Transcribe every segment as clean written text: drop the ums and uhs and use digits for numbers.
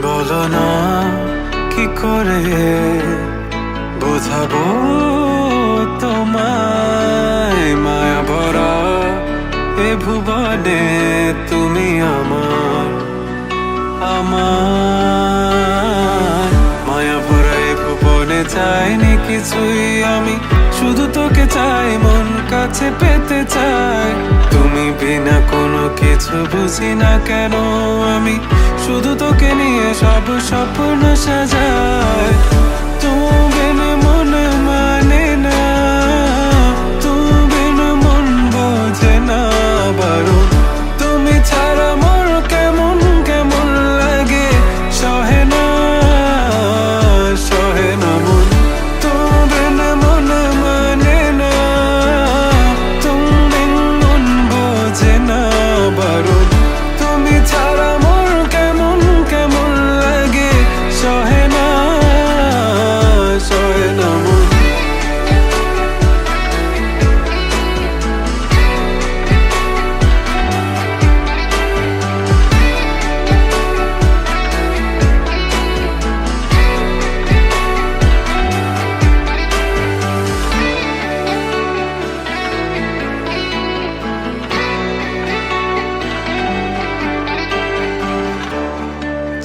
বলো না কি করে বোঝাবো তোমায়, মায়া ভরা এ ভুবনে তুমি আমার আমার মায়া ভরা এ ভুবনে চাইনি কিছুই আমি, শুধু তোকে চাই, মন কাছে পেতে চাই। তুমি বিনা কোনো কিছু বুঝি না কেন আমি, শুধু তোকে নিয়ে সব স্বপ্ন সাজাই। তুমি বিনা মন মানে না, তুমি বিনা মন বোঝে না বারণ। তুমি ছাড়া মোর কেমন কেমন লাগে, সহে না সহে না মন। তুমি বিনা মন মানে না, তুমি বিনা মন বোঝে না বারণ। তুমি ছাড়া মোর কেমন কেমন লাগে, সহে না সহে না মন।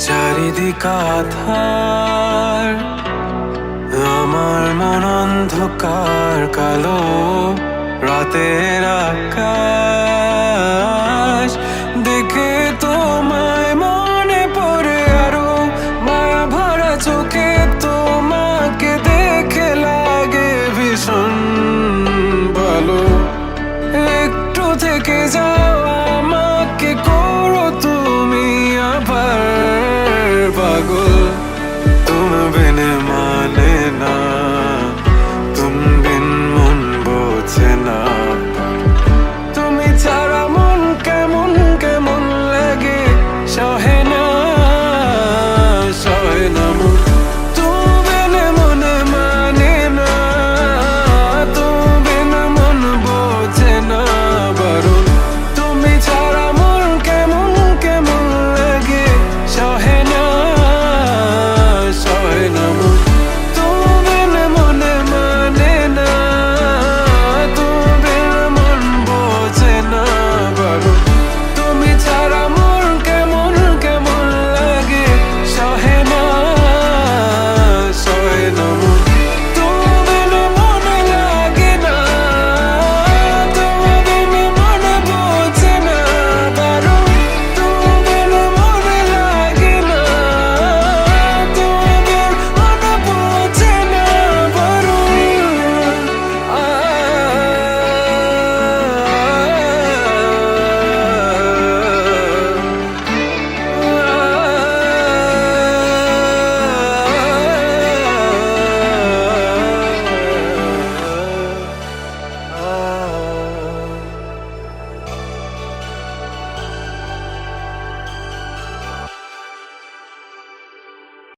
চারিদিক আধার, আমার মন অন্ধকার কালো, রাতের আকাশ